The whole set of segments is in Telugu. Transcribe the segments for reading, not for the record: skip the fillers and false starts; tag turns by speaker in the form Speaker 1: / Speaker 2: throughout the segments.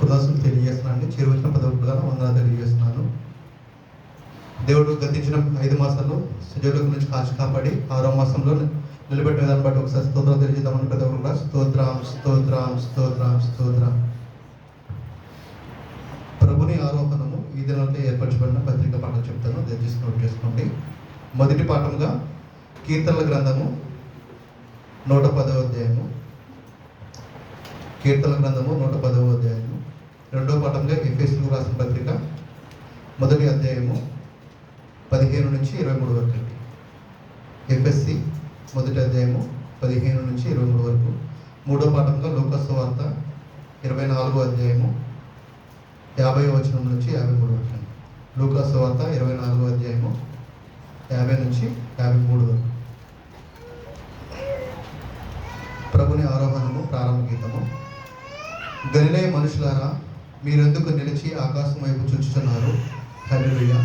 Speaker 1: కృతజ్ఞతలు తెలియజేస్తున్నాను. చేరువచ్చిన పదవులుగా వందనాలు తెలియజేస్తున్నాను. దేవుడు గతించిన 5 మాసాల్లో సజీవుల నుంచి కాచి కాపాడి 6వ మాసంలో నిలబెట్టిన దాన్ని బట్టి ఒకసారి స్తోత్రం తెలియజేద్దామని పదవులుగా స్తోత్రం స్తోత్రం స్తోత్రం స్తోత్రం. ప్రభుని ఆరోహణము ఈ దినంలో ఏర్పరచబడిన పత్రిక పాఠం చెప్తాను, దయచేసి నోట్ చేసుకోండి. మొదటి పాఠంగా కీర్తనల గ్రంథము 110వ అధ్యాయము. కీర్తనల గ్రంథము 110వ అధ్యాయము. రెండవ పాఠంగా ఎఫెసీయులకు రాసిన పత్రిక మొదటి అధ్యాయము 15 నుంచి 23 వరకు. ఎఫెసీ మొదటి అధ్యాయము 15 నుంచి 23 వరకు. మూడో పాఠంగా లూకా సువార్త 24వ అధ్యాయము 50వ వచనం నుంచి 53 వరకు. లూకా సువార్త 24వ అధ్యాయము 50 నుంచి 53 వరకు. ప్రభుని ఆరోహణము ప్రారంభ గీతము. గలిలయ మనుషులారా, మీరెందుకు నిలిచి ఆకాశం వైపు చూచుతున్నారు? హల్లెలూయా.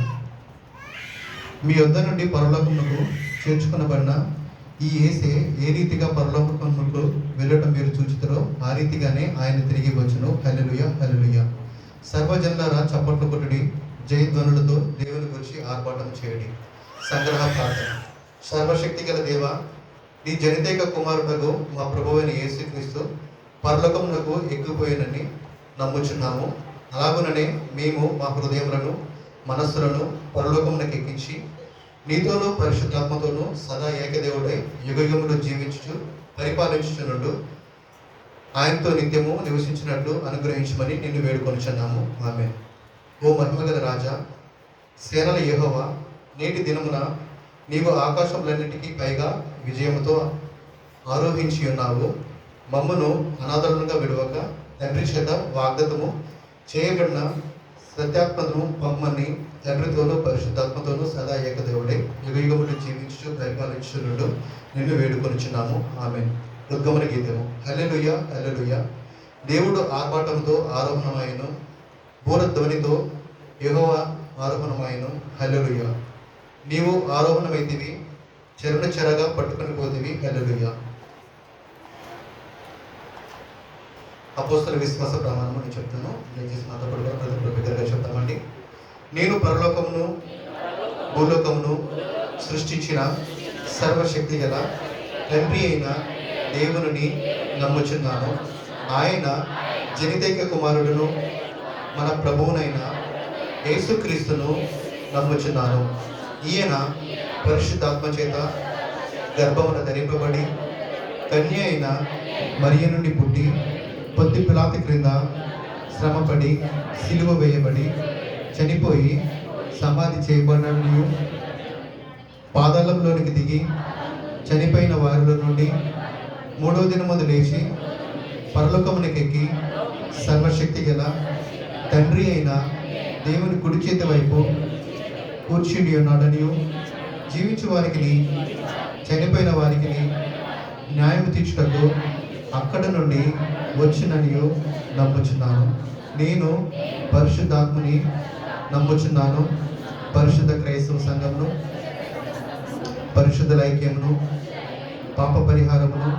Speaker 1: మీ యొద్ద నుండి పరలోకమునకు చేర్చుకొనబడిన ఈ యేసే ఏ రీతిగా పరలోకమునకు వెళ్ళటం మీరు చూచుతారో ఆ రీతిగానే ఆయన తిరిగి వచ్చును. హల్లెలూయా హల్లెలూయా. సర్వజనులారా, చప్పట్లు కొట్టుడి, జయధ్వనులతో దేవుని గురించి ఆర్భాటం చేయడి. సంగ్రహ ప్రార్థన. సర్వశక్తి గల దేవ, నీ జనితైక కుమారుడగు మా ప్రభువైన యేసుక్రీస్తు పరలోకమునకు ఎక్కిపోయినని నమ్ముచున్నాము. అలాగుననే మేము మా హృదయములను మనస్సులను పరలోకమునకు ఎక్కించి నీతోనూ పరిశుద్ధాత్మతోనూ సదా ఏకదేవుడై యుగయుగములు జీవించుచు పరిపాలించుచున్నట్టు ఆయనతో నిత్యము నివసించినట్లు అనుగ్రహించమని నిన్ను వేడుకొనుచున్నాము. ఆమేన్. ఓ మహిమగల రాజా, సేనల యెహోవా, నేటి దినమున నీవు ఆకాశములన్నిటికీ పైగా విజయముతో ఆరోహించి ఉన్నావు. మమ్మను అనాథలుగా విడవక తండ్రి చేత వాగ్దత్తము చేయబడిన సత్యాత్మను పమ్మని తండ్రితోనూ పరిశుద్ధాత్మతోనూ సదా ఏకదేవుడై యుగయుగములు జీవించు పరిపాలించున్నట్టు నిన్ను వేడుకొనుచున్నాము. ఆమేన్. ఉద్గమన గీతము. హల్లెలూయా హల్లెలూయా. దేవుడు ఆర్భాటంతో ఆరోహణమాయను, బూరధ్వనితో యెహోవా ఆరోహణమాయను. హల్లెలూయా. నీవు ఆరోహణమైతివి, చెరను చెరగా పట్టుకొని పోతివి. హల్లెలూయా. అపోస్తల విశ్వాస ప్రమాణము నేను చెప్తాను, దయచేసి నాతో పాటు బిగ్గరగా చెప్తామండి. నేను పరలోకమును భూలోకమును సృష్టించిన సర్వశక్తి గల తండ్రి అయిన దేవుని నమ్ముచున్నాను. ఆయన జనితైక కుమారుడును మన ప్రభువునైన యేసుక్రీస్తును నమ్ముచున్నాను. ఈయన పరిశుద్ధాత్మ చేత గర్భమున ధరింపబడి కన్య అయిన మరియ నుండి పుట్టి పొద్దు పిలాతు క్రింద శ్రమపడి సిలువ వేయబడి చనిపోయి సమాధి చేయబడినను పాతాళంలోనికి దిగి చనిపోయిన వారిలో నుండి 3వ దినమందు లేచి పరలోకమునకెక్కి సర్వశక్తి గల తండ్రి అయిన దేవుని కుడి చేతి వైపు కూర్చుండి ఉన్నాడనియు, జీవించు వారికి చనిపోయిన వారికి న్యాయం తీర్చుటకు అక్కడ నుండి వచ్చిననియు నమ్ముచున్నాను. నేను పరిశుద్ధాత్మని నమ్ముచున్నాను. పరిశుద్ధ క్రైస్తవ సంఘమును, పరిశుద్ధ ఐక్యమును, పాప పరిహారమును,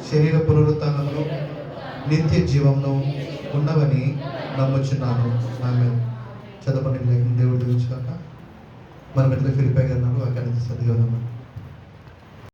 Speaker 1: శరీర పునరుత్థానమును, నిత్య జీవమును ఉన్నవని నమ్ముచున్నాను. ఆమేన్. చదవని లేఖనం దేవుడు దీవించుగాక. మనం ఎట్లా ఫిలిప్పీ గారు వాక్యాన్ని సరిగా ఉన్నాము.